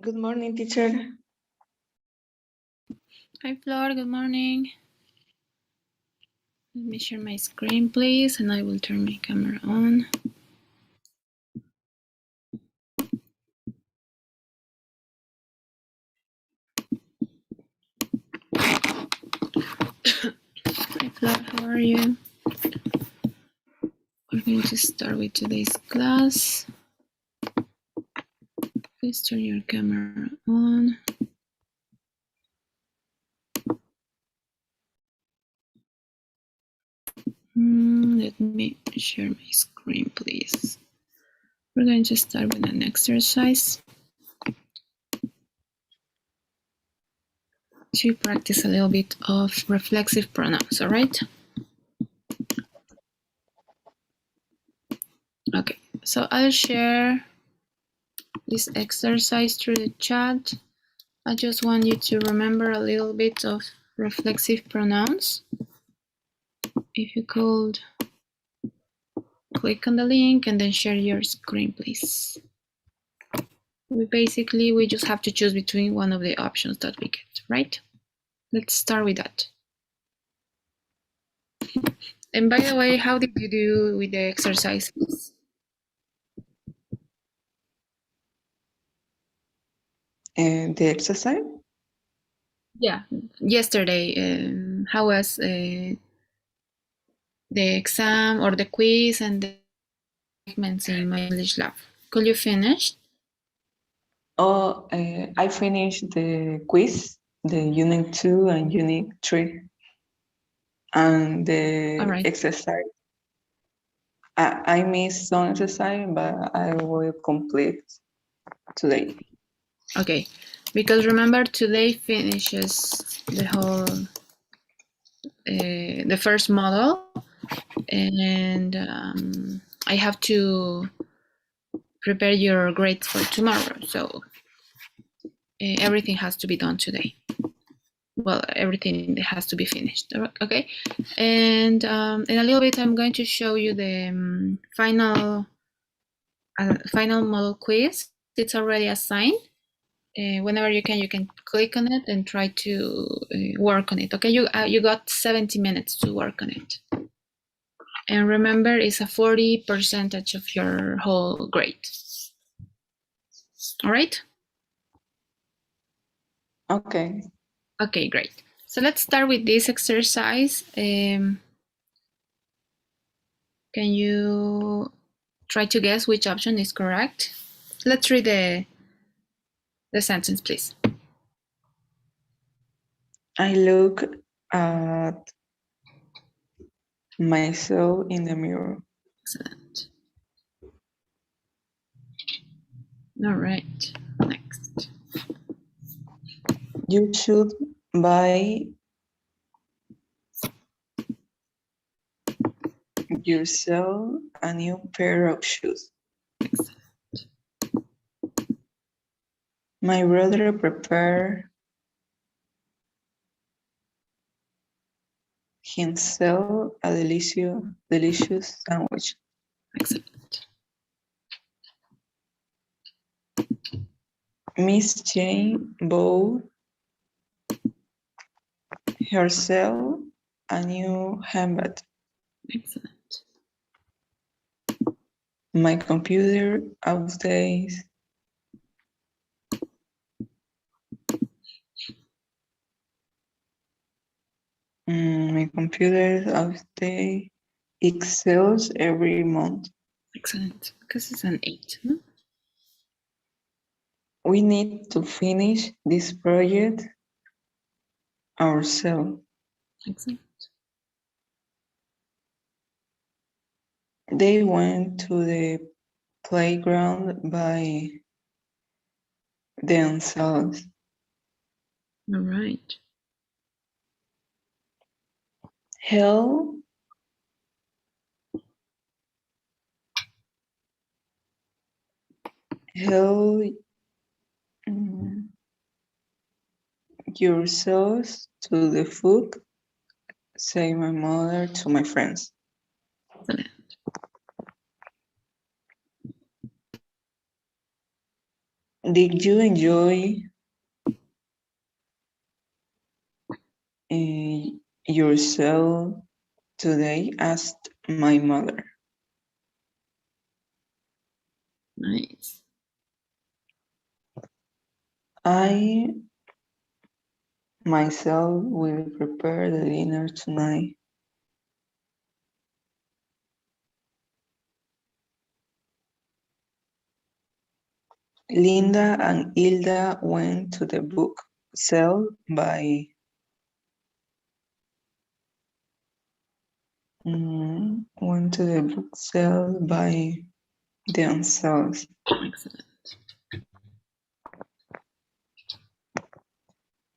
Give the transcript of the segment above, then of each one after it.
Good morning, teacher. Hi, Flor. Good morning. Let me share my screen, please, and I will turn my camera on. Hi, Flor. How are you? We're going to start with today's class. Please turn your camera on. Let me share my screen, please. We're going to start with an exercise to practice a little bit of reflexive pronouns, all right? Okay, so I'll share this exercise through the chat. I just want you to remember a little bit of reflexive pronouns. If you could click on the link and then share your screen, please. We just have to choose between one of the options that we get, right? Let's start with that. And by the way, how did you do with the exercises? And the exercise? Yeah, yesterday. How was the exam or the quiz and the segments in my English lab? Could you finish? Oh, I finished the quiz, the unit 2 and unit 3, and the exercise. I missed some exercise, but I will complete today. Okay, because remember today finishes the whole, the first model, and I have to prepare your grades for tomorrow, so everything has to be done today. Well, everything has to be finished, okay? And in a little bit, I'm going to show you the final model quiz. It's already assigned. Whenever you can click on it and try to work on it. Okay, you got 70 minutes to work on it. And remember, it's a 40% of your whole grade. All right? Okay. Okay, great. So let's start with this exercise. Can you try to guess which option is correct? Let's read the sentence, please. I look at myself in the mirror. Excellent. All right, next. You should buy yourself a new pair of shoes. Excellent. My brother prepared himself a delicious sandwich. Excellent. Miss Jane bought herself a new handbag. Excellent. My computer updates. My computer updates Excels every month. Excellent. Because it's an 8. No? We need to finish this project ourselves. Excellent. They went to the playground by themselves. All right. Hell yourselves to the food, say my mother to my friends. Excellent. Did you enjoy yourself today? Asked my mother. Nice. I myself will prepare the dinner tonight. Linda and Hilda went to the book sale by themselves. Excellent.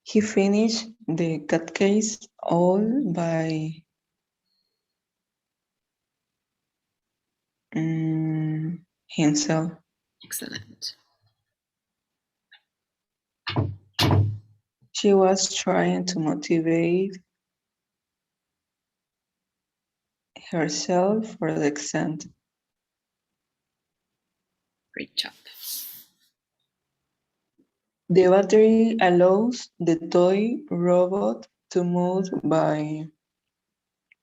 He finished the catechism all by himself. Excellent. She was trying to motivate herself for the exam. Great job. The battery allows the toy robot to move by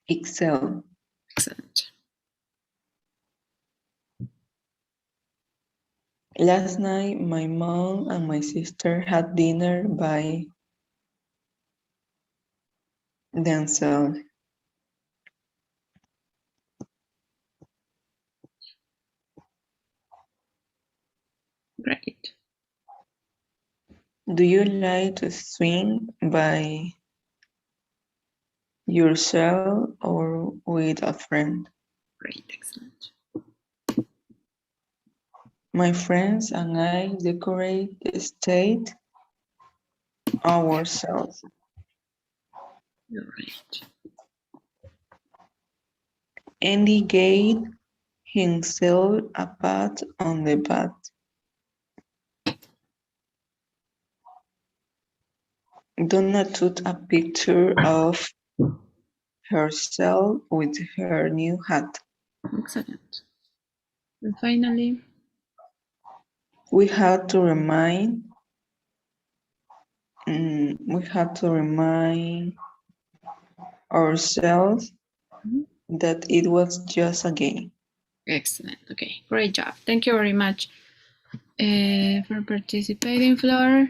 itself. Excellent. Last night, my mom and my sister had dinner by themselves. Great. Do you like to swim by yourself or with a friend? Great. Excellent. My friends and I decorate the stage ourselves. You're right. Andy gave himself a pat on the back. Donna took a picture of herself with her new hat. Excellent. And finally, We had to remind ourselves that it was just a game. excellent. Okay, great job. Thank you very much for participating, Flor.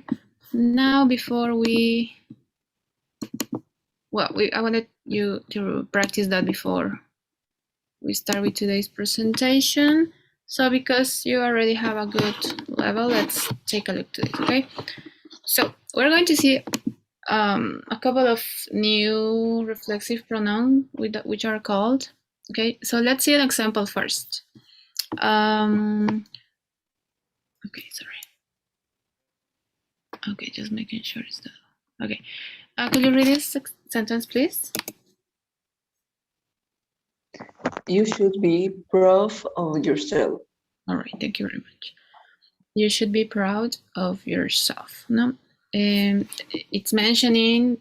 Now, before I wanted you to practice that before we start with today's presentation. So because you already have a good level, let's take a look to this, okay? So we're going to see a couple of new reflexive pronouns which are called, okay? So let's see an example first. Okay, sorry. Okay, just making sure it's that. Okay, could you read this sentence, please? You should be proud of yourself. All right, thank you very much. You should be proud of yourself. No, it's mentioning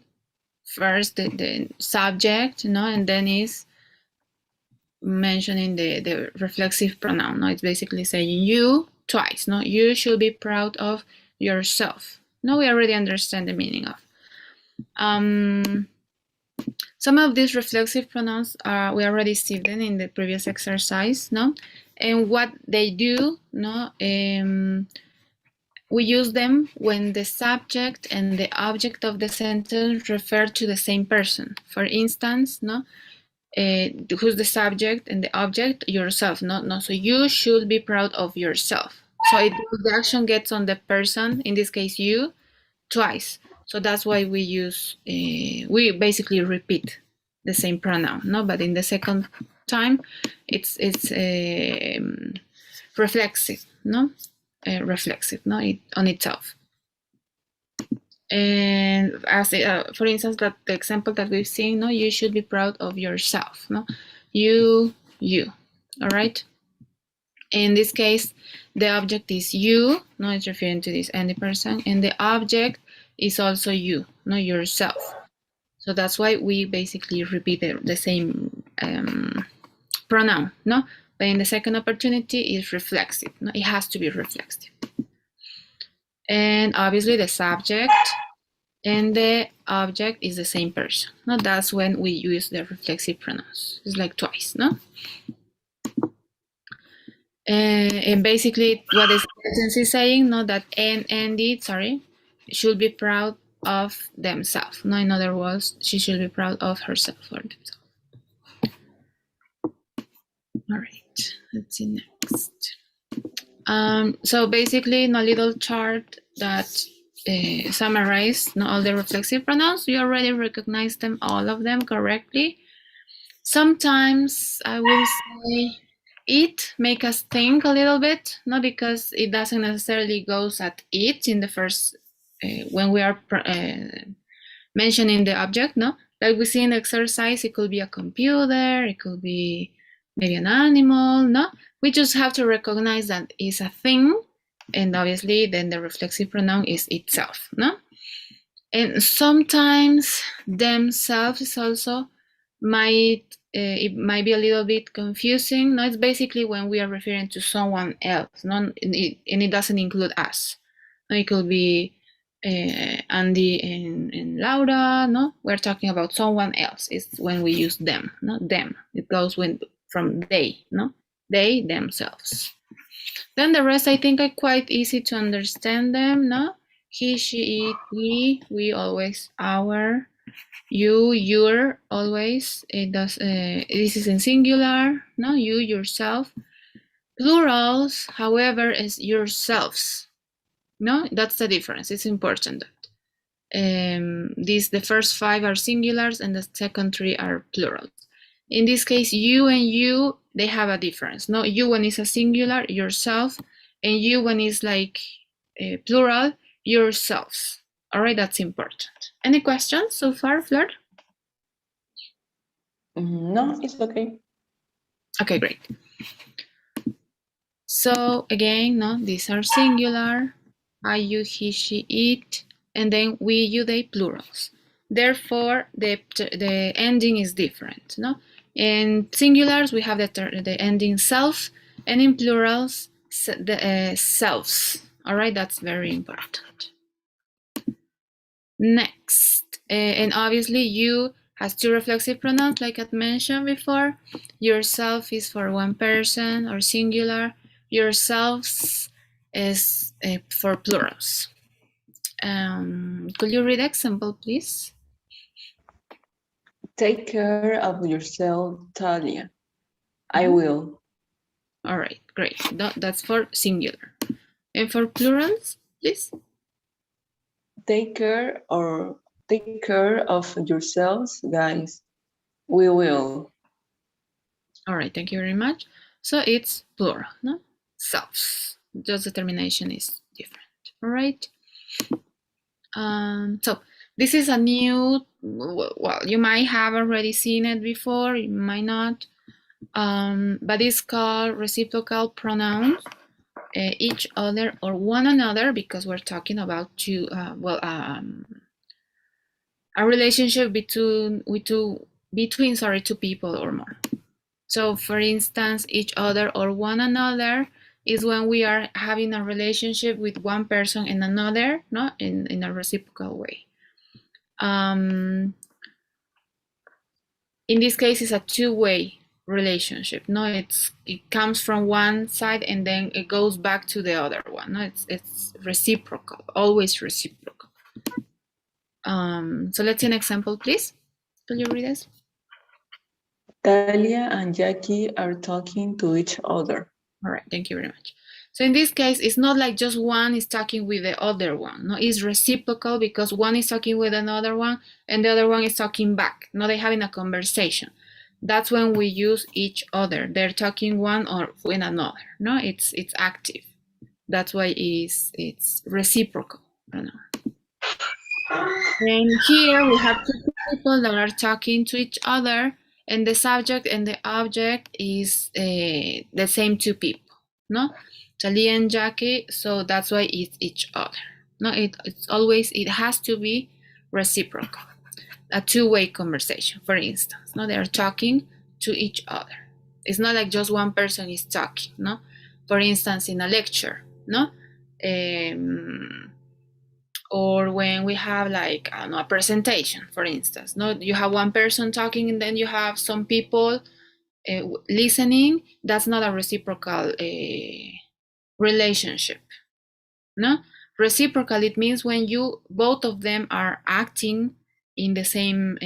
first the subject, no, and then is mentioning the reflexive pronoun. No, it's basically saying you twice. No, you should be proud of yourself. No, we already understand the meaning of. Some of these reflexive pronouns we already see them in the previous exercise, no? And what they do, no? We use them when the subject and the object of the sentence refer to the same person. For instance, no? Who's the subject and the object? Yourself, no? So you should be proud of yourself. So the action gets on the person, in this case you, twice. So that's why we use, we basically repeat the same pronoun, no? But in the second time, it's reflexive, no? Reflexive, no? On itself. And as for instance, that the example that we've seen, no? You should be proud of yourself, no? You, all right? In this case, the object is you, no, it's referring to this any person, and the object is also you, no, yourself. So that's why we basically repeat the same pronoun, no? But in the second opportunity, it's reflexive. No, it has to be reflexive. And obviously the subject and the object is the same person. No, that's when we use the reflexive pronouns. It's like twice, no? And basically what the sentence is saying, no, that Andy, should be proud of themselves. No, in other words, she should be proud of herself or themselves. All right, let's see next. So basically, in a little chart that summarize all the reflexive pronouns, you already recognize them, all of them correctly. Sometimes I will say it make us think a little bit, not because it doesn't necessarily goes at it in the first when we are mentioning the object, no? Like we see in the exercise, it could be a computer, it could be maybe an animal, no? We just have to recognize that it's a thing, and obviously then the reflexive pronoun is itself, no? And sometimes themselves is also it might be a little bit confusing. No, it's basically when we are referring to someone else, and it doesn't include us. It could be Andy and Laura. No, we're talking about someone else. It's when we use them, not them. It goes from they, no, they themselves. Then the rest, I think, are quite easy to understand them. No, he, she, it, we always, our. You, your, always. It does. This is in singular. No, you, yourself. Plurals, however, is yourselves. No, that's the difference. It's important that the first 5 are singulars and the second 3 are plurals. In this case, you and you, they have a difference. No, you when it's a singular, yourself, and you when it's like a plural, yourselves. All right, that's important. Any questions so far, Fleur? No, it's okay. Okay, great. So again, no, these are singular. I, you, he, she, it, and then we, you, they, plurals. Therefore, the ending is different. No, in singulars we have the ending self, and in plurals the selves. All right, that's very important. Next, and obviously you has 2 reflexive pronouns, like I mentioned before. Yourself is for one person or singular. Yourselves is for plurals. Could you read example, please? Take care of yourself, Talia. I will. All right, great. That's for singular. And for plurals, please? Take care of yourselves, guys. We will. All right, thank you very much. So it's plural, no? Selves. Just the termination is different. All right. So this is a new, well, you might have already seen it before, you might not, but it's called reciprocal pronouns, each other or one another, because we're talking about a relationship between two people or more. So for instance, each other or one another is when we are having a relationship with one person and another, no, in a reciprocal way. In this case, it's a two-way relationship. No, it comes from one side and then it goes back to the other one. No, it's reciprocal, always reciprocal. So let's see an example, please. Could you read this? Talia and Jackie are talking to each other. All right, thank you very much. So in this case, it's not like just one is talking with the other one. No, it's reciprocal because one is talking with another one and the other one is talking back. No, they're having a conversation. That's when we use each other. They're talking one or with another. No, it's active. That's why it's reciprocal. And here we have two people that are talking to each other, and the subject and the object is the same two people. No, Talia and Jackie. So that's why it's each other. No, it has to be reciprocal, a two-way conversation. For instance, no, they are talking to each other. It's not like just one person is talking. No, for instance, in a lecture, no, or when we have like, I don't know, a presentation, for instance. No, you have one person talking and then you have some people listening. That's not a reciprocal relationship. No, reciprocal, it means when you both of them are acting in the same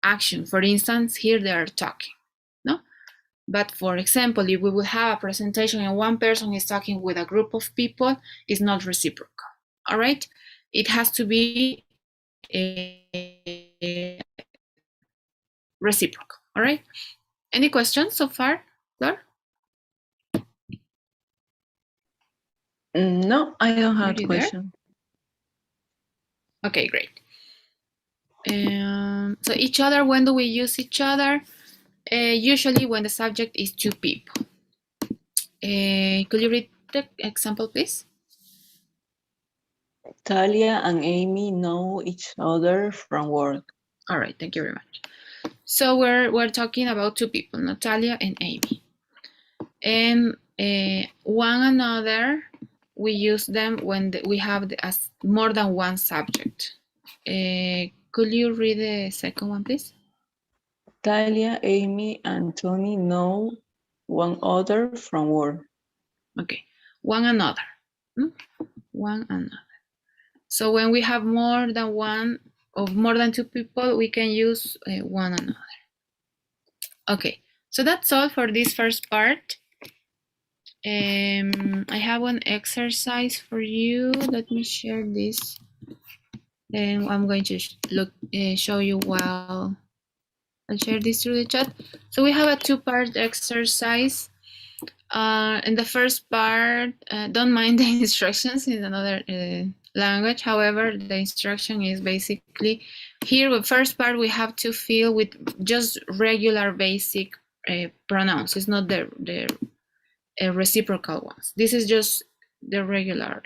action. For instance, here they are talking. No, but for example, if we will have a presentation and one person is talking with a group of people, it's not reciprocal. All right, it has to be reciprocal. All right, any questions so far, Flor? No, I don't have a question. Okay, great. So each other, when do we use each other? Usually when the subject is two people. Could you read the example, please? Talia and Amy know each other from work. All right, thank you very much. So we're talking about two people, Natalia and Amy. And one another, we use them when we have more than one subject. Could you read the second one, please? Talia, Amy, and Tony know one other from work. Okay, one another. One another. So when we have more than one or more than two people, we can use one another. Okay, so that's all for this first part. I have one exercise for you. Let me share this. And I'm going to show you while I'll share this through the chat. So we have a two-part exercise. In the first part, don't mind the instructions in another language. However, the instruction is basically here. The first part we have to fill with just regular basic pronouns. It's not the reciprocal ones. This is just the regular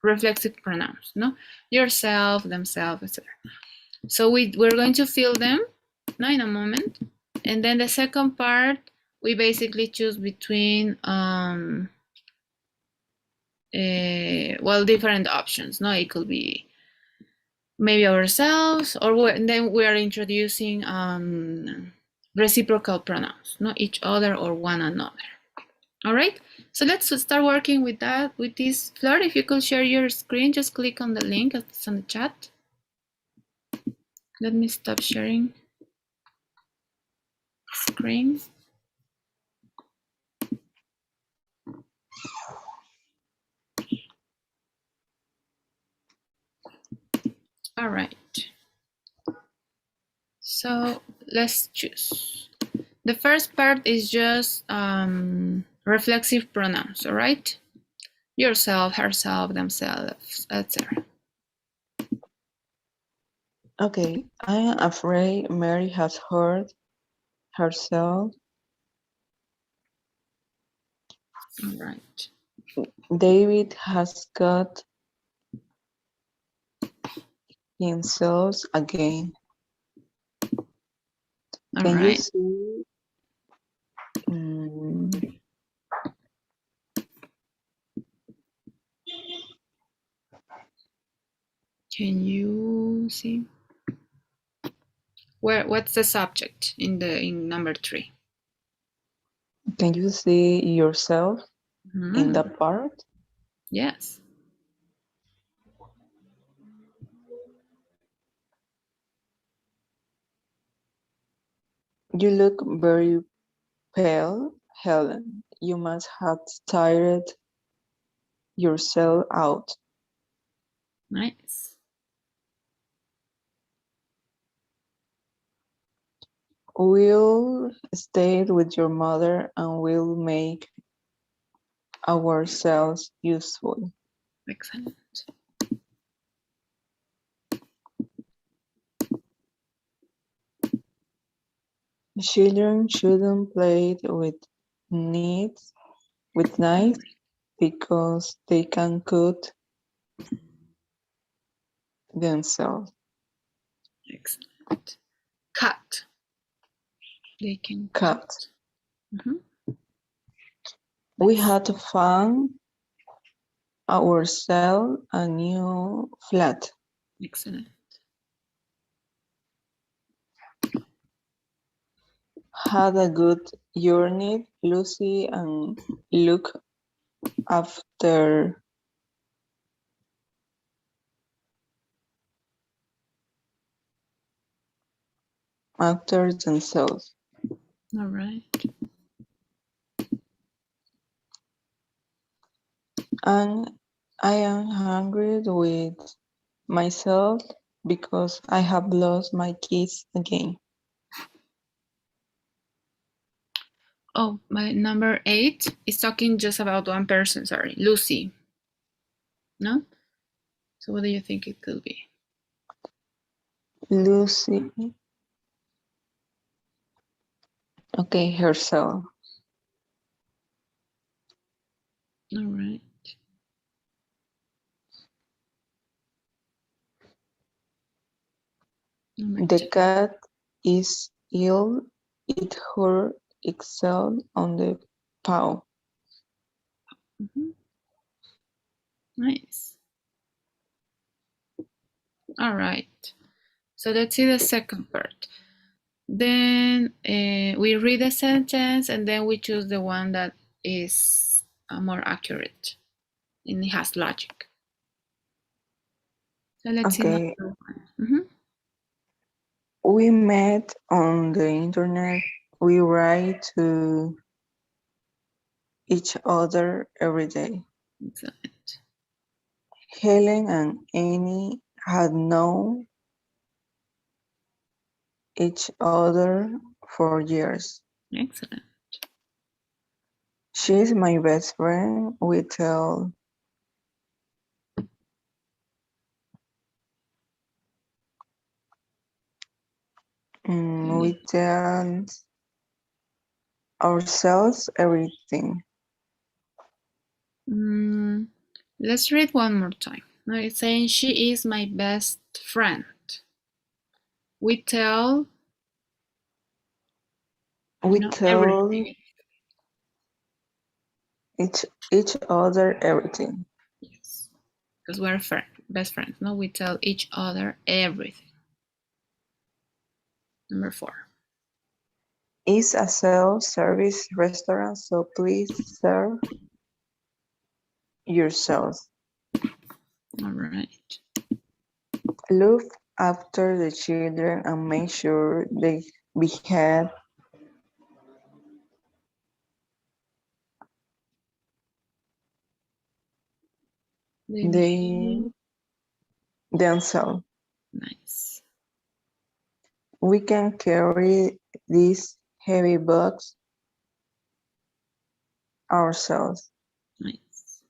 reflexive pronouns. No, yourself, themselves, etc. So we're going to fill them now in a moment, and then the second part we basically choose between well, different options. No, it could be maybe ourselves, or then we are introducing reciprocal pronouns, not each other or one another. All right, so let's start working with that, with this. Flor, if you could share your screen, just click on the link that's on the chat. Let me stop sharing screen. All right, so let's choose. The first part is just reflexive pronouns, all right? Yourself, herself, themselves, etc. Okay, I am afraid Mary has hurt herself. All right. David has got himself again. Can you see? Can you see? What's the subject in number 3? Can you see yourself in that part? Yes. You look very pale, Helen. You must have tired yourself out. Nice. We'll stay with your mother and we'll make ourselves useful. Excellent. Children shouldn't play with knives because they can cut themselves. Excellent. Cut. They can cut. Mm-hmm. We had fun ourselves a new flat. Excellent. Had a good journey, Lucy, and look after themselves. All right. And I am hungry with myself because I have lost my keys again. Oh, my number 8 is talking just about one person, sorry, Lucy. No? So what do you think it could be? Lucy. Okay, herself. All right. Number The 10. cat is ill. It hurt itself on the paw. Nice. All right. So let's see the second part. Then we read the sentence and then we choose the one that is more accurate and it has logic. So let's see Okay. number 1. We met on the internet. We write to each other every day. Excellent. Helen and Annie had known each other for years. Excellent. She's my best friend. We tell ourselves everything. Let's read one more time. Now it's saying she is my best friend. We tell everything. each other everything. Yes, because we're best friends. No, we tell each other everything. Number 4. It's a self-service restaurant, so please serve yourselves. All right. Look after the children and make sure they behave themselves. Nice. We can carry these heavy bags ourselves. Nice.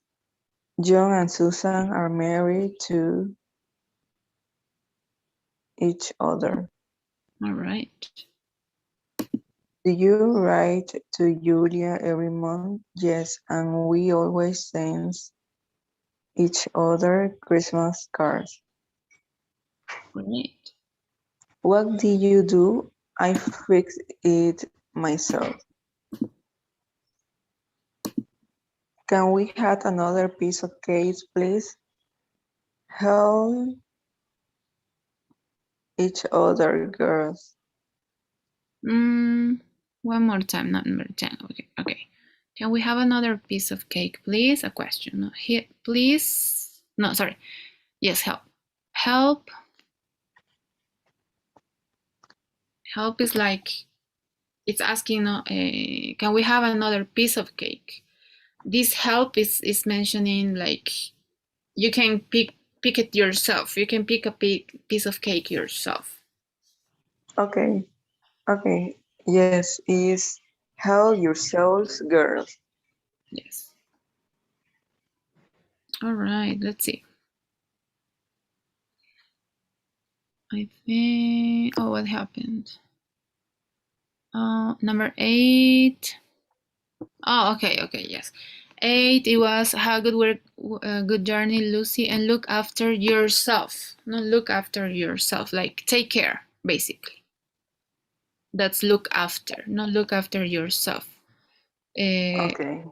John and Susan are married to each other. All right. Do you write to Julia every month? Yes, and we always send each other Christmas cards. Great. What did you do? I fixed it myself. Can we have another piece of cake, please? Help each other, girls. One more time, not number 10. Okay. Can we have another piece of cake, please? A question. No, here, please. No, sorry. Yes, help. Help. Help is like it's asking. Can we have another piece of cake? This help is mentioning like you can pick it yourself. You can pick a piece of cake yourself. Okay. Yes, is help yourselves, girls. Yes. All right. Let's see. I think. Oh, what happened? Number 8. Oh, okay, yes. 8, it was have good work, good journey, Lucy, and look after yourself. No, look after yourself, like take care, basically. That's look after, not look after yourself. Okay.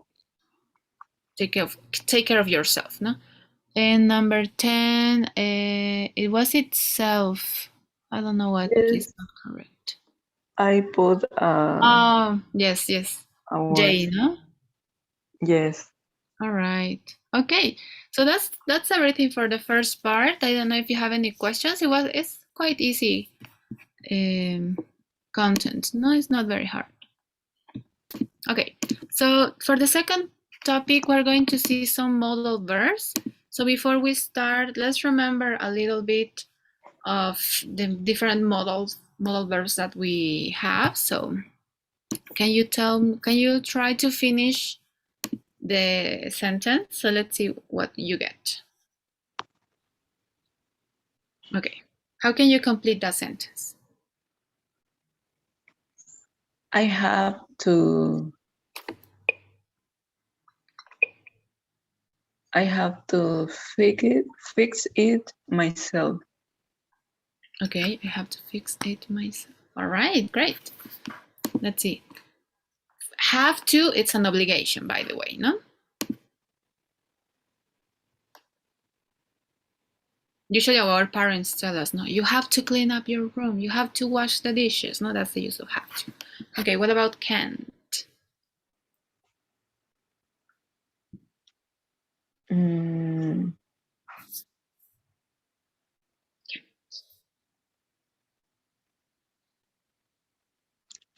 take care of yourself, no? And number 10, it was itself. I don't know what Yes, is not correct. I put Oh, yes. a word. J, no? Yes. All right. Okay. So that's everything for the first part. I don't know if you have any questions. It's quite easy content. No, it's not very hard. Okay. So for the second topic, we're going to see some modal verbs. So before we start, let's remember a little bit of the different modal verbs that we have. So can you try to finish the sentence? So let's see what you get. Okay. How can you complete that sentence? I have to fix it myself. Okay, I have to fix it myself. All right, great. Let's see. Have to, it's an obligation, by the way, no? Usually our parents tell us, no, you have to clean up your room, you have to wash the dishes. No, that's the use of have to. Okay, what about can't?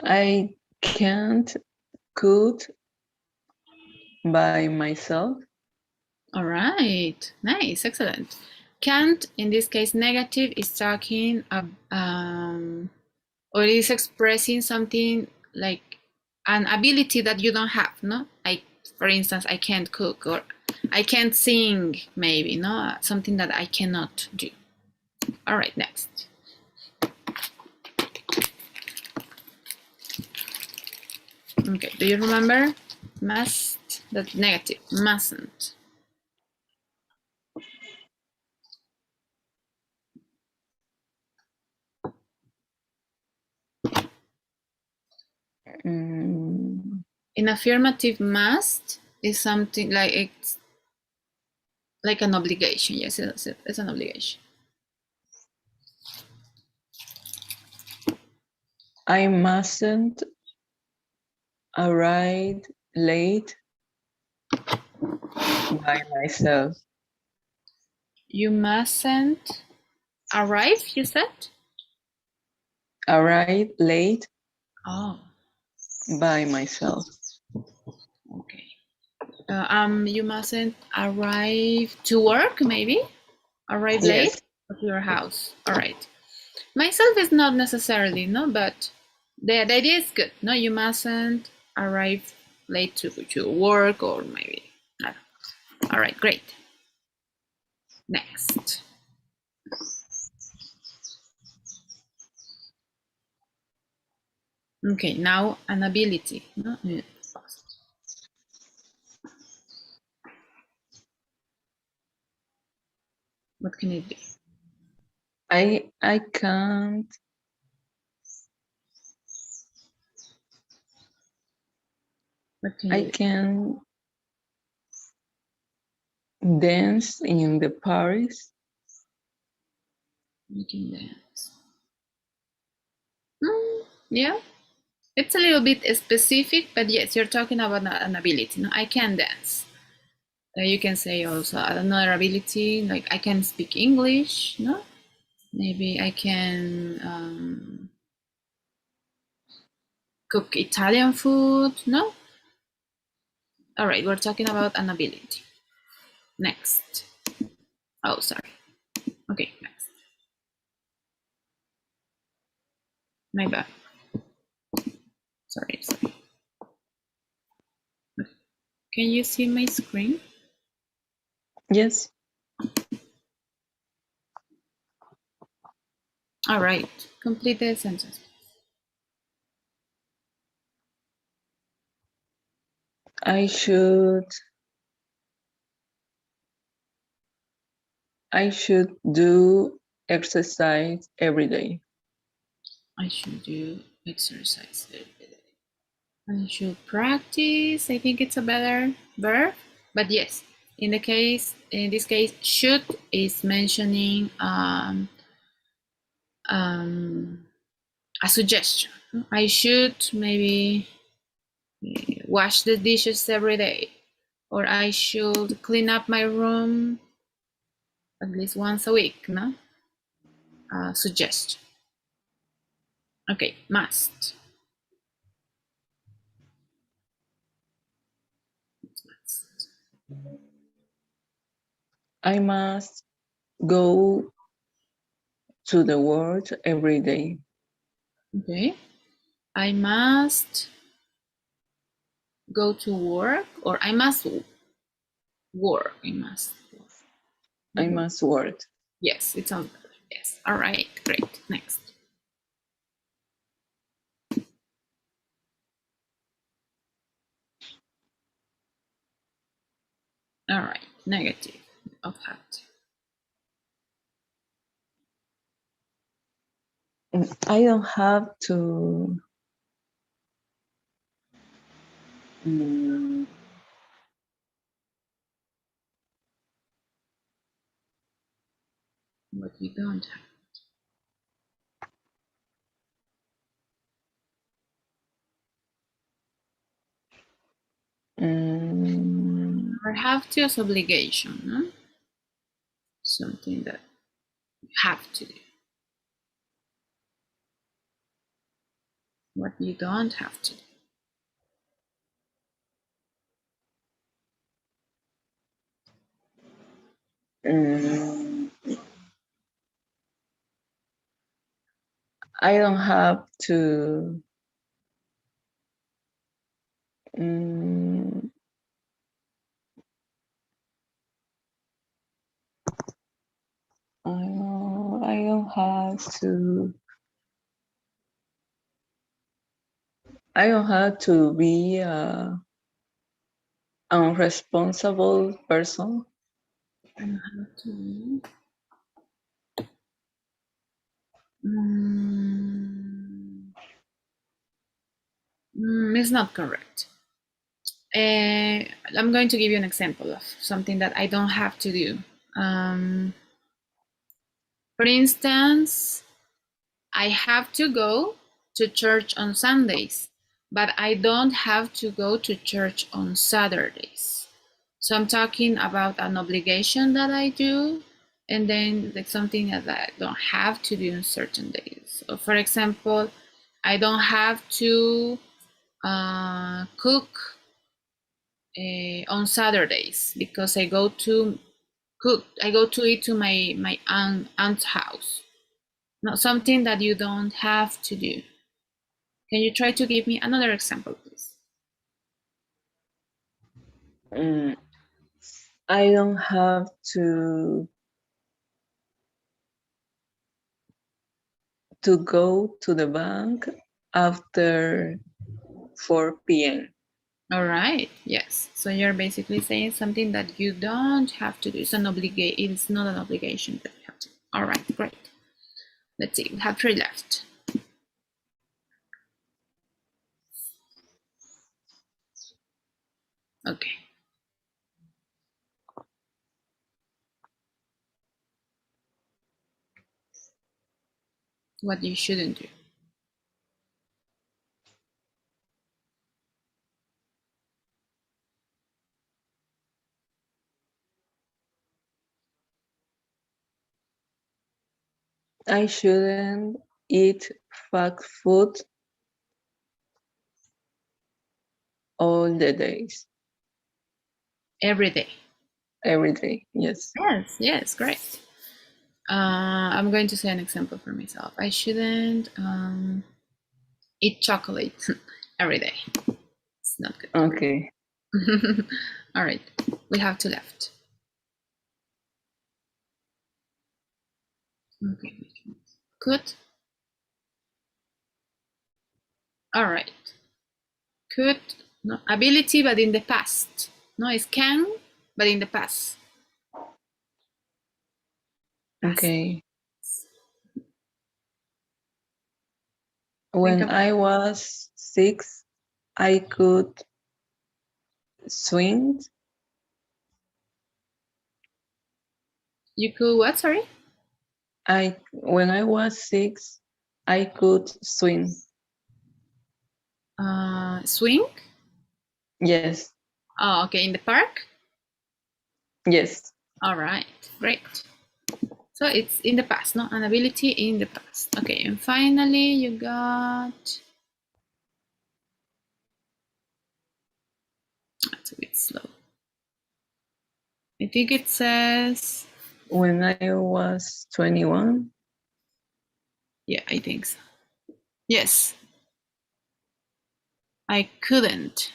I can't cook by myself. All right, nice, excellent. Can't, in this case, negative, is talking or is expressing something like an ability that you don't have, no? For instance, I can't cook, or I can't sing, maybe, no? Something that I cannot do. All right, next. Okay, do you remember? Must, that's negative, mustn't. In affirmative, must is something like it's like an obligation. Yes, it's an obligation. I mustn't arrive late by myself. You mustn't arrive, you said? Arrive late Oh, by myself. okay. You mustn't arrive to work, maybe? Arrive late Yes. at your house. All right. Myself is not necessarily, no, but the idea is good. No, you mustn't arrive late to work, or maybe. I don't know. All right, great. Next. Okay, now an ability. No? What can it be? I can't What can I you do? can dance in the Paris. You can dance. Yeah, it's a little bit specific, but yes, you're talking about an ability. No, I can dance. You can say also another ability, like I can speak English. No, maybe I can cook Italian food. No, all right, we're talking about an ability. Next. Oh, sorry. Okay, next. My bad. Sorry. Can you see my screen? Yes. All right, complete the sentence. I should do exercise every day. I should do exercise every day. I should practice. I think it's a better verb. But yes, in this case, should is mentioning a suggestion. I should maybe wash the dishes every day, or I should clean up my room at least once a week, no? Suggestion. Okay, must. I must go to the work every day. Okay. I must go to work, or I must work. I must I work. must work. Yes, it sounds better. Yes. All right, great. Next. All right, negative of have to. I don't have to. Mm, What you don't have. Or have to is obligation, no? Something that you have to do. What you don't have to do. mm, I don't have to. Mm, I don't have to. I don't have to be a unresponsible person. I don't have to. It's not correct. I'm going to give you an example of something that I don't have to do. For instance, I have to go to church on Sundays, but I don't have to go to church on Saturdays. So I'm talking about an obligation that I do, and then like something that I don't have to do on certain days. So for example, I don't have to cook on Saturdays because I go to cook. I go to eat to my aunt's house. Not something that you don't have to do. Can you try to give me another example, please? Mm, I don't have to go to the bank after 4 p.m. All right. Yes. So you're basically saying something that you don't have to do. It's an obligation. It's not an obligation that you have to. All right. Great. Let's see. We have 3 left. Okay. What you shouldn't do. I shouldn't eat fast food all the days, Every day. every day. Yes. Yes. Yes. Great. I'm going to say an example for myself. I shouldn't eat chocolate every day. It's not good. Okay. All right. We have 2 left. Okay. Could. All right. Could. No. Ability, but in the past. No, it's can, but in the past. Okay. Think When about. I was 6, I could swim You could what, sorry? When I was 6, I could swim. Swing? Yes, Oh, okay, in the park? yes. All right, great. So it's in the past, no? An ability in the past. Okay, and finally you got... That's a bit slow. I think it says... When I was 21. Yeah, I think so. Yes. I couldn't.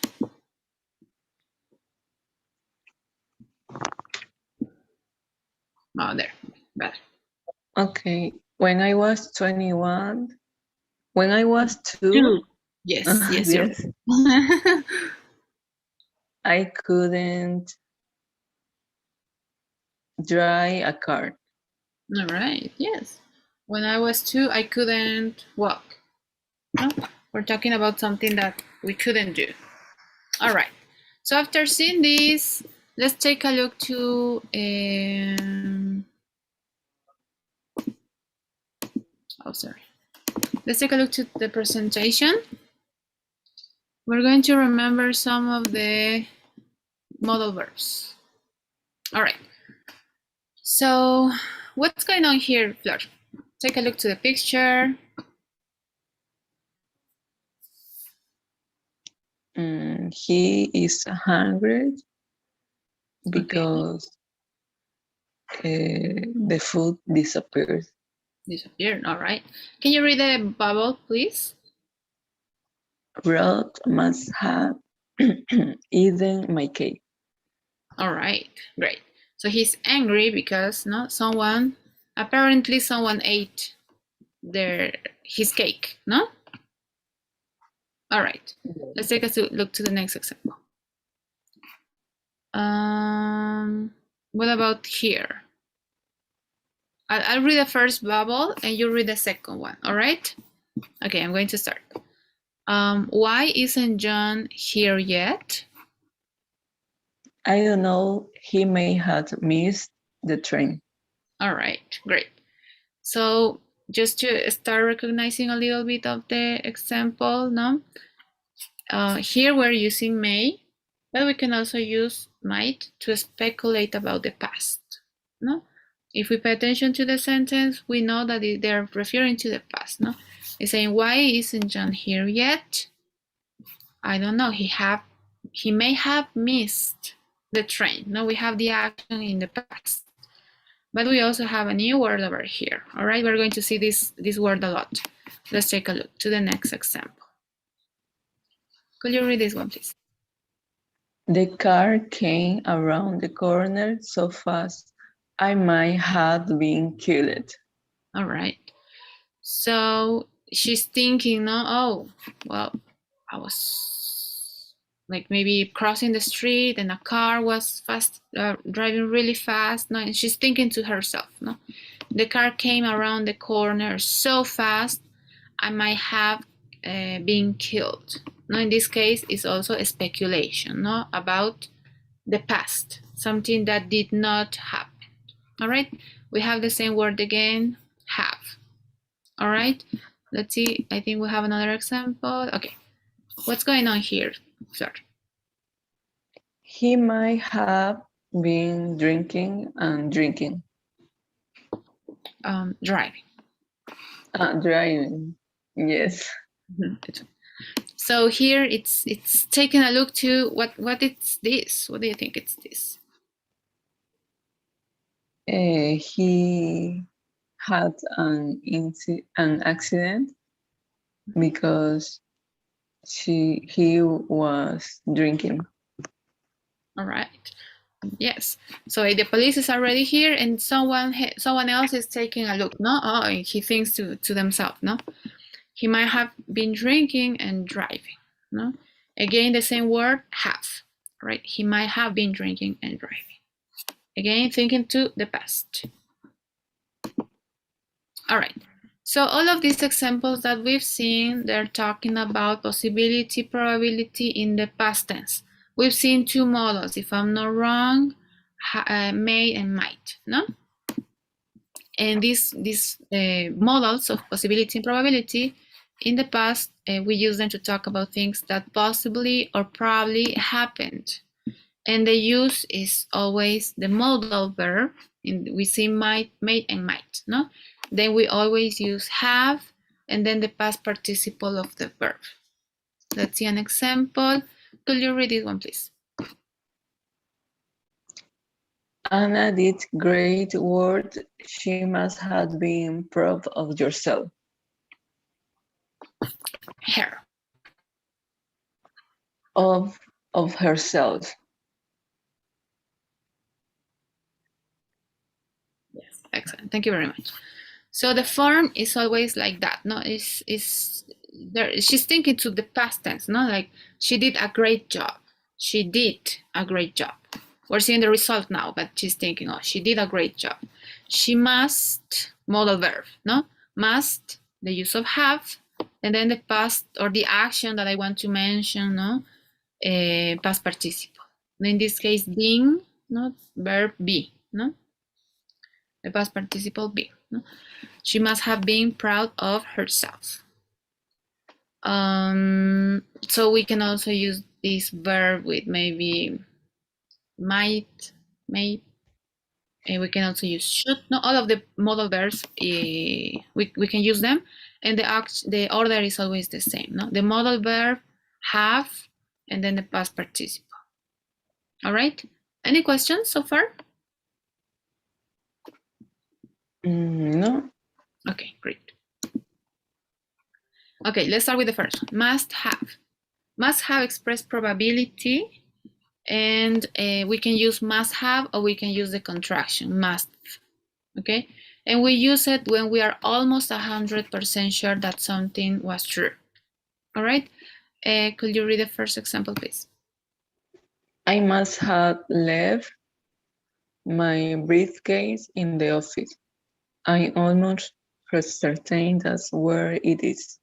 Oh, there. Better. Okay. When I was 21, when I was 2, Yes, yes, you're yes, I couldn't drive a car. All right, yes. When I was 2, I couldn't walk. No? We're talking about something that we couldn't do. All right. So after seeing this, let's take a look to sorry. Let's take a look to the presentation. We're going to remember some of the modal verbs. All right. So what's going on here, Flor? Take a look to the picture. He is hungry because the food disappears. Disappeared, all right. Can you read the bubble, please? Rod must have eaten my cake. All right, great. So he's angry because apparently someone ate his cake, no? All right, let's take a look to the next example. What about here? I'll read the first bubble and you read the second one, all right? Okay, I'm going to start. Why isn't John here yet? I don't know, he may have missed the train. All right, great. So just to start recognizing a little bit of the example, no? Here we're using may, but we can also use might to speculate about the past, no? If we pay attention to the sentence, we know that they're referring to the past, no? It's saying, why isn't John here yet? I don't know, he may have missed the train. No, we have the action in the past. But we also have a new word over here. All right, we're going to see this word a lot. Let's take a look to the next example. Could you read this one, please? The car came around the corner so fast, I might have been killed. All right. So she's thinking, no, oh, well, I was like maybe crossing the street and a car was driving really fast. No, and she's thinking to herself, no, the car came around the corner so fast, I might have been killed. No, in this case, it's also a speculation, no, about the past, something that did not happen. All right, we have the same word again, have. All right, let's see. I think we have another example. Okay, what's going on here, sir? He might have been drinking and drinking. Driving. Driving, yes. So here it's taking a look to what it's this. What do you think it's this? He had an accident because he was drinking. All right. Yes. So the police is already here, and someone else is taking a look. No, oh, and he thinks to themselves. No, he might have been drinking and driving. No, again the same word have. Right. He might have been drinking and driving. Again, thinking to the past. All right. So all of these examples that we've seen, they're talking about possibility, probability in the past tense. We've seen two models, if I'm not wrong, may and might, no? And these models of possibility and probability, in the past, we use them to talk about things that possibly or probably happened. And the use is always the modal verb. We see might, may, and might. No, then we always use have, and then the past participle of the verb. Let's see an example. Could you read this one, please? Anna did great work. She must have been proud of yourself. Her. Of herself. Yes, excellent. Thank you very much. So the form is always like that. No, is there? She's thinking to the past tense. No, like she did a great job. She did a great job. We're seeing the result now, but she's thinking, oh, she did a great job. She must, modal verb. No, must, the use of have, and then the past or the action that I want to mention. No, past participle. In this case, being, no, verb be. No, the past participle be. No? She must have been proud of herself. So we can also use this verb with maybe might, may. We can also use should. No, all of the modal verbs, we can use them, and the order is always the same. No, the modal verb, have, and then the past participle. All right. Any questions so far? No. Okay, great. Okay, let's start with the first one. Must have. Must have expressed probability, and we can use must have, or we can use the contraction must. Okay, and we use it when we are almost 100% sure that something was true. All right, could you read the first example, please? I must have left my briefcase in the office. I almost certain that's where it is.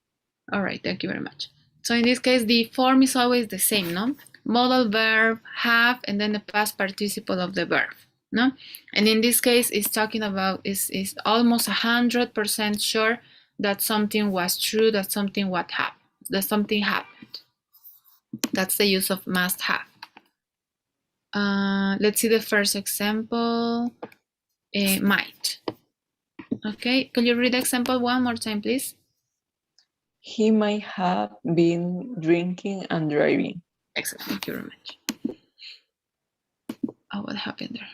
All right, thank you very much. So in this case, the form is always the same, no? Modal verb, have, and then the past participle of the verb, no? And in this case, it's talking about, is almost 100% sure that something was true, that something happened. That's the use of must have. Let's see the first example, might. Okay, can you read example one more time, please? He might have been drinking and driving. Excellent, thank you very much. Oh, what happened there?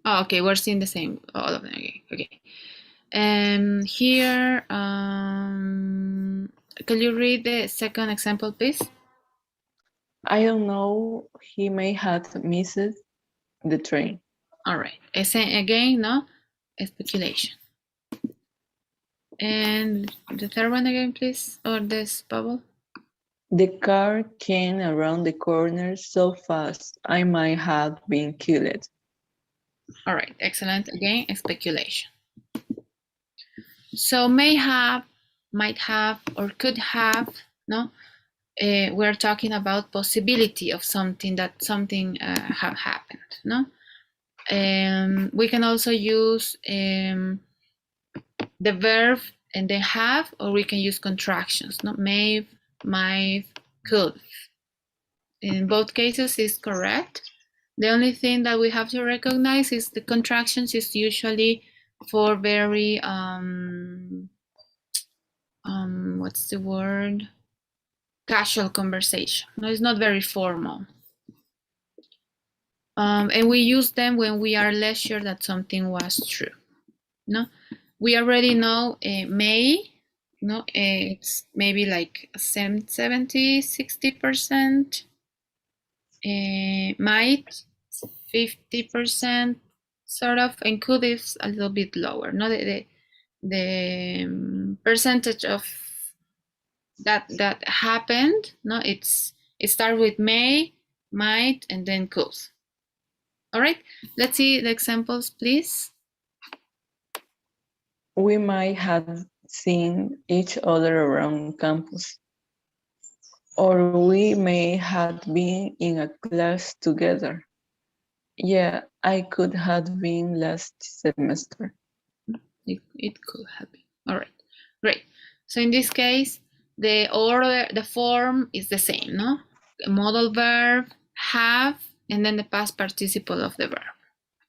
Oh, okay, we're seeing the same, all of them again. Okay. Here, can you read the second example, please? I don't know, he may have missed the train. All right, again, no, speculation. And the third one again, please, or this bubble. The car came around the corner so fast, I might have been killed. All right, excellent. Again, speculation. So may have, might have, or could have, no? We're talking about possibility of something, that something have happened, no? We can also use the verb and then have, or we can use contractions, no? May, might, could. In both cases is correct. The only thing that we have to recognize is the contractions is usually for very, what's the word? Casual conversation. No, it's not very formal. And we use them when we are less sure that something was true. No, we already know may, no, it's maybe like 70, 60%. Might 50%, sort of, and could is a little bit lower. No, the percentage of that happened. No, it starts with may, might, and then could. All right, let's see the examples, please. We might have seen each other around campus, or we may have been in a class together. Yeah, I could have been last semester. It could have been. All right, great. So in this case, the order, the form is the same, no? Modal verb, have, and then the past participle of the verb.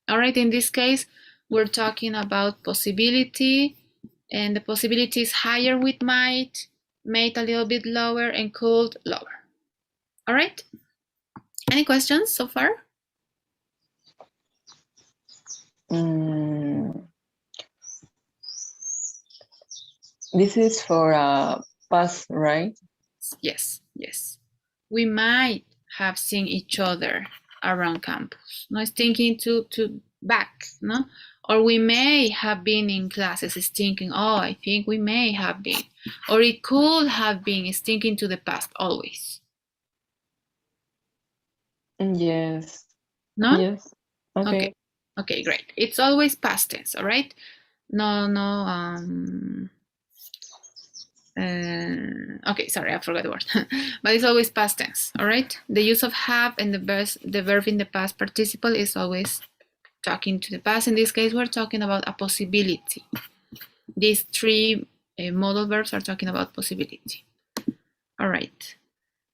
All right, in this case, we're talking about possibility, and the possibility is higher with might, made a little bit lower, and could lower. All right, any questions so far? This is for a past, right? Yes, yes. We might have seen each other around campus. No, it's thinking to back, no? Or we may have been in classes, is thinking, oh, I think we may have been. Or it could have been, is thinking to the past always. Yes. No? Yes. Okay. Okay, great. It's always past tense, all right? No, okay, sorry, I forgot the word. But it's always past tense, all right? The use of have and the verb in the past participle is always talking to the past. In this case, we're talking about a possibility. These three modal verbs are talking about possibility. All right.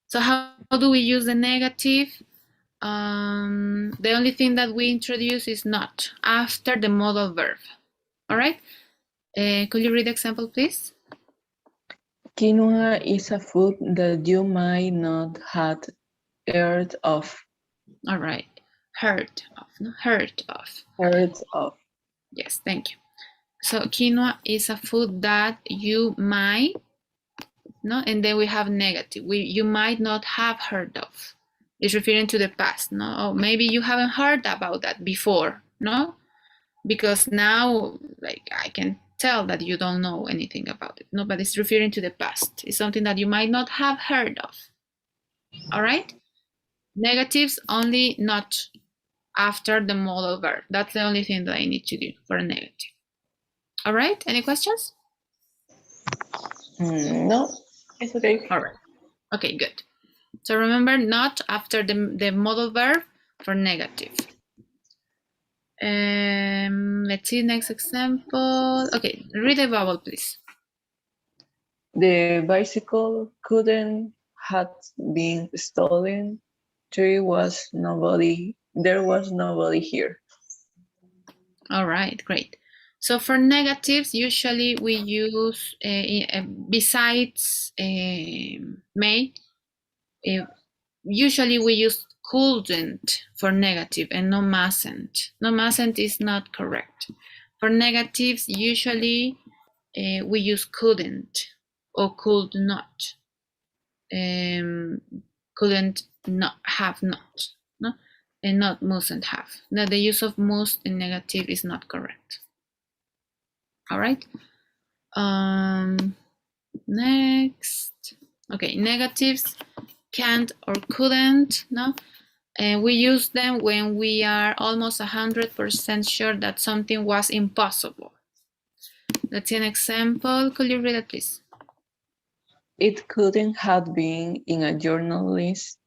So how do we use the negative? The only thing that we introduce is not after the modal verb. All right. Could you read the example, please? Quinoa is a food that you might not have heard of. All right. Heard of. No? Heard of. Heard of. Yes, thank you. So quinoa is a food that you might, no, and then we have negative. You might not have heard of. It's referring to the past, no? Oh, maybe you haven't heard about that before, no? Because now, like, I can tell that you don't know anything about it, no? But it's referring to the past. It's something that you might not have heard of. All right? Negatives only not after the modal verb. That's the only thing that I need to do for a negative. All right, any questions? No, it's okay. All right, okay, good. So remember, not after the modal verb for negative. Let's see, next example. Okay, read the vowel, please. The bicycle couldn't have been stolen. There was nobody here. All right, great. So for negatives, usually we use, besides may, usually we use couldn't for negative and no mustn't. No mustn't is not correct. For negatives, usually we use couldn't or could not. Couldn't not have not, no? And not mustn't have. Now the use of must in negative is not correct. All right. Next. Okay, negatives can't or couldn't, no? And we use them when we are almost 100% sure that something was impossible. Let's see an example. Could you read it, please? It couldn't have been in a journalist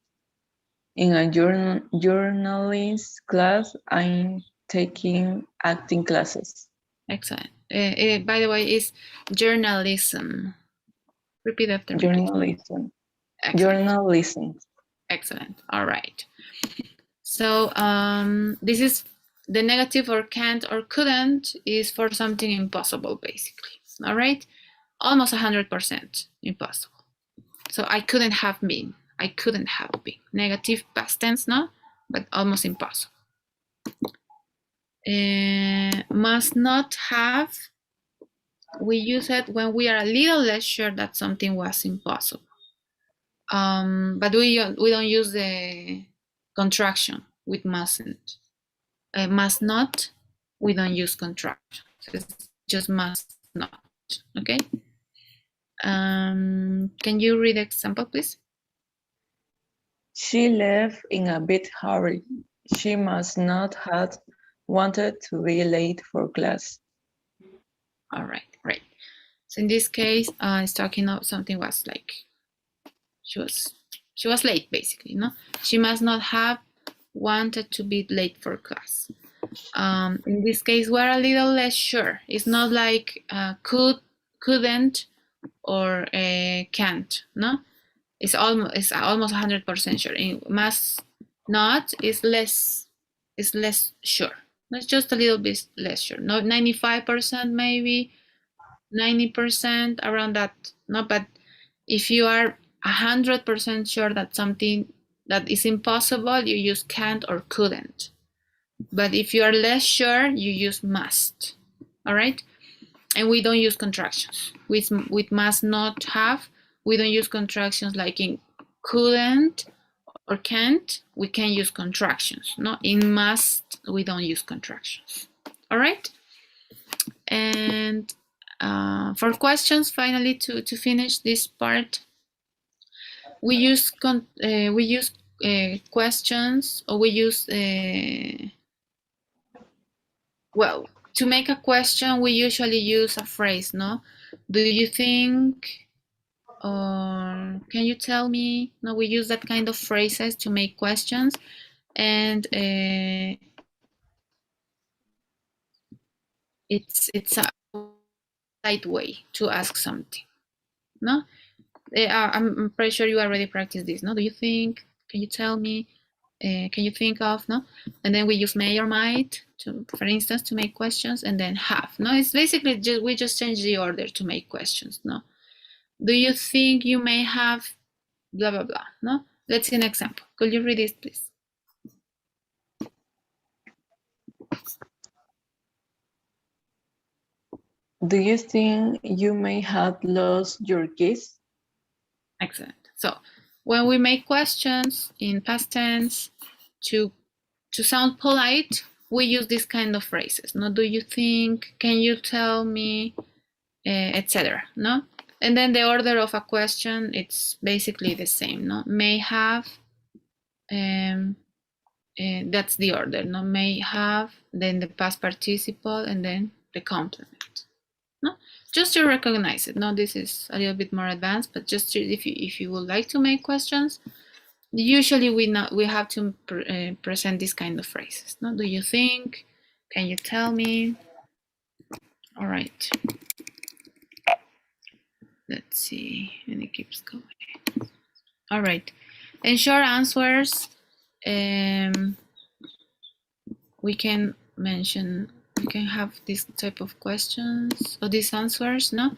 class. I'm taking acting classes. Excellent. By the way, it's journalism. Repeat after me, please. Journalism. Excellent. Journalism. Excellent. All right. So this is the negative or can't or couldn't is for something impossible, basically. All right. Almost 100% impossible. So I couldn't have been. I couldn't have been. Negative past tense, no? But almost impossible. Must not have. We use it when we are a little less sure that something was impossible. But we don't use the contraction with mustn't. Must not, we don't use contraction. So it's just must not, okay? Can you read the example, please? She left in a bit hurry. She must not have wanted to be late for class. All right, great. So in this case, it's talking about something was like, she was late, basically, no? She must not have wanted to be late for class. In this case, we're a little less sure. It's not like could, couldn't, or can't. No, it's almost 100% sure. In must not is less sure. It's just a little bit less sure. Not 95% maybe, 90% around that. No, but if you are 100% sure that something that is impossible, you use can't or couldn't. But if you are less sure, you use must. All right? And we don't use contractions. With must not have, we don't use contractions like in couldn't or can't. We can use contractions. No, in must, we don't use contractions. All right? And for questions, finally, to finish this part, we use questions, or we use well, to make a question, we usually use a phrase, no? Do you think, or can you tell me? No, we use that kind of phrases to make questions, and it's a polite way to ask something, no? I'm pretty sure you already practiced this, no? Do you think? Can you tell me? Can you think of, no? And then we use may or might, to, for instance, to make questions, and then have. No, it's basically just, we just change the order to make questions, no? Do you think you may have blah, blah, blah, no? Let's see an example. Could you read this, please? Do you think you may have lost your keys? Excellent. So when we make questions in past tense to sound polite, we use this kind of phrases. No, do you think? Can you tell me? Etc. No, and then the order of a question, it's basically the same. No, may have. That's the order. No, may have, then the past participle, and then the complement. No, just to recognize it. No, this is a little bit more advanced, but just to, if you would like to make questions, usually we have to present this kind of phrases. No, do you think? Can you tell me? All right. Let's see, and it keeps going. All right, and short answers. We can mention. We can have this type of questions or these answers. No.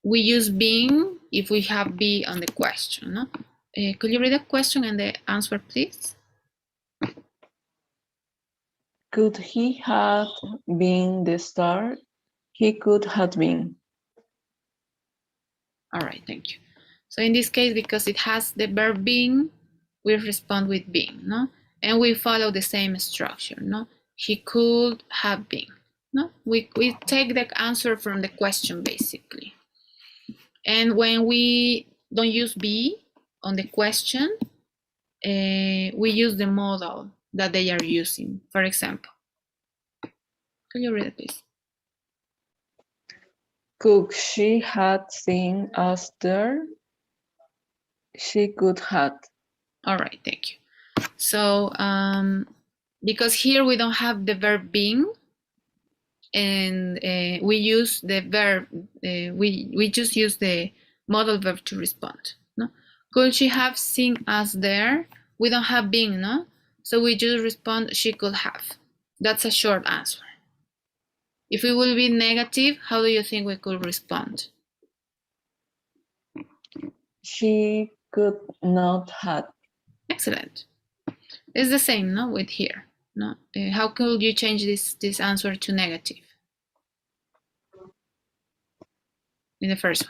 We use being if we have be on the question. No? Could you read the question and the answer, please? Could he have been the star? He could have been. All right, thank you. So in this case, because it has the verb being, we respond with being, no? And we follow the same structure, no? He could have been, no? We take the answer from the question, basically. And when we don't use be on the question, we use the modal that they are using. For example, can you read it, please? Could she have seen us there? She could have. All right, thank you. So because here we don't have the verb being, and we use the verb, we just use the modal verb to respond. No, could she have seen us there? We don't have being, no, so we just respond she could have. That's a short answer. If it will be negative, how do you think we could respond? She could not have. Excellent. It's the same, no, with here. No, how could you change this answer to negative in the first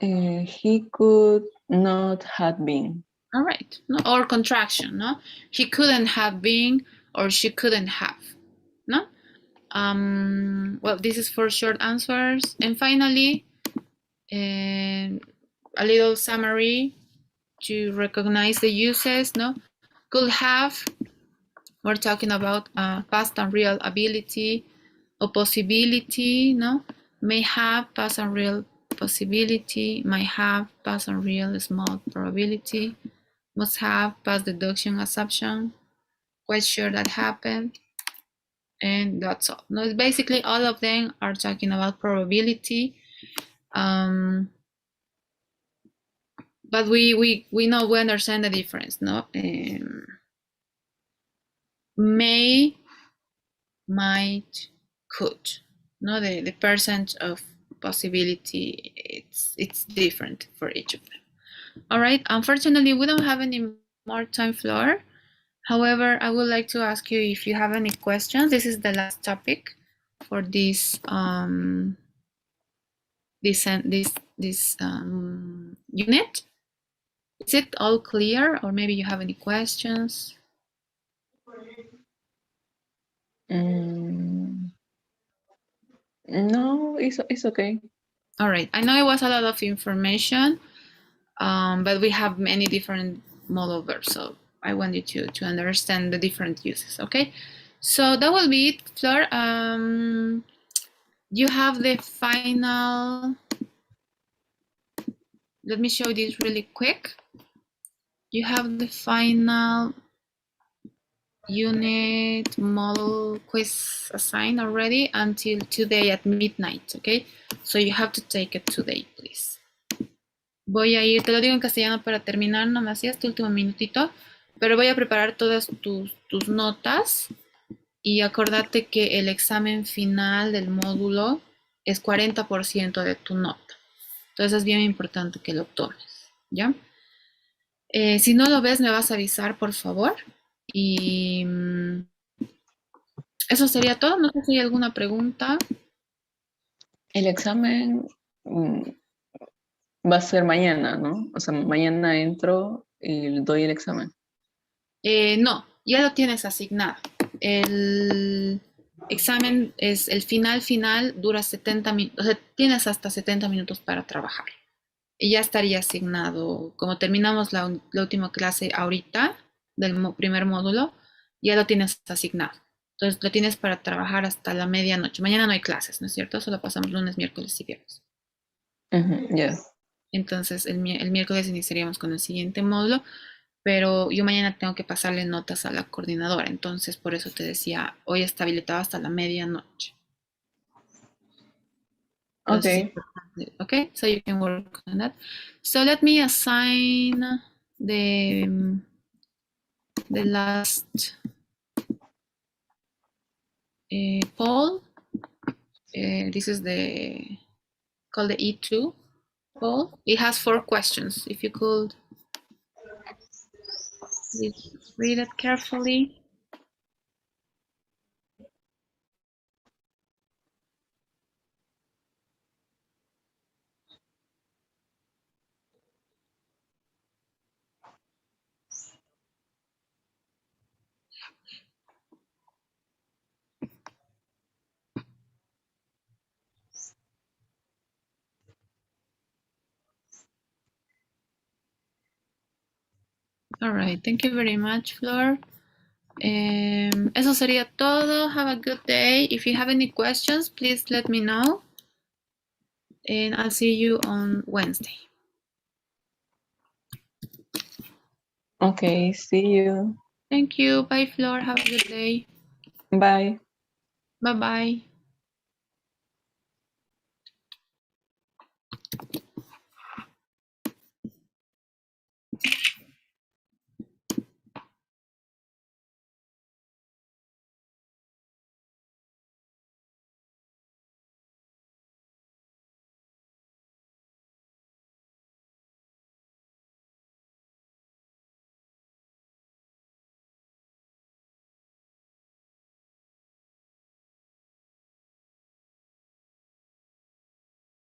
one? He could not have been. All right, no, or contraction, no, he couldn't have been, or she couldn't have, no. Well, this is for short answers. And finally, a little summary to recognize the uses, no. Could have, we're talking about past and real ability or possibility, no. May have, past and real possibility. Might have, past and real small probability. must have, past deduction, assumption, quite sure that happened, and that's all. No, it's basically all of them are talking about probability. But we know, we understand the difference, no? May, might, could. No, the percent of possibility, it's different for each of them. All right, unfortunately, we don't have any more time, Flor. However, I would like to ask you if you have any questions. This is the last topic for this unit. Is it all clear, or maybe you have any questions? No, it's okay. All right, I know it was a lot of information, but we have many different modal verbs, so I want you to understand the different uses, okay? So that will be it, Flor. You have the final, let me show this really quick. You have the final unit model quiz assigned already until today at midnight, okay? So you have to take it today, please. Voy a ir, te lo digo en castellano para terminar, nomás este último minutito, pero voy a preparar todas tus notas y acordate que el examen final del módulo es 40% de tu nota. Entonces es bien importante que lo tomes, ¿ya? Si no lo ves, me vas a avisar, por favor. Y eso sería todo. No sé si hay alguna pregunta. El examen va a ser mañana, ¿no? O sea, mañana entro y doy el examen. No, ya lo tienes asignado. El examen es el final, dura 70 minutos, o sea, tienes hasta 70 minutos para trabajar. Y ya estaría asignado, como terminamos la última clase ahorita del primer módulo, ya lo tienes asignado. Entonces lo tienes para trabajar hasta la medianoche. Mañana no hay clases, ¿no es cierto? Solo pasamos lunes, miércoles y viernes. Yes. Entonces el miércoles iniciaríamos con el siguiente módulo, pero yo mañana tengo que pasarle notas a la coordinadora. Entonces por eso te decía, hoy está habilitado hasta la medianoche. Okay. Okay, so you can work on that. So let me assign the last poll. This is called the E2 poll. It has 4 questions. If you could please read it carefully. All right, thank you very much, Flor. Eso sería todo. Have a good day. If you have any questions, please let me know. And I'll see you on Wednesday. Okay, see you. Thank you. Bye, Flor. Have a good day. Bye. Bye-bye.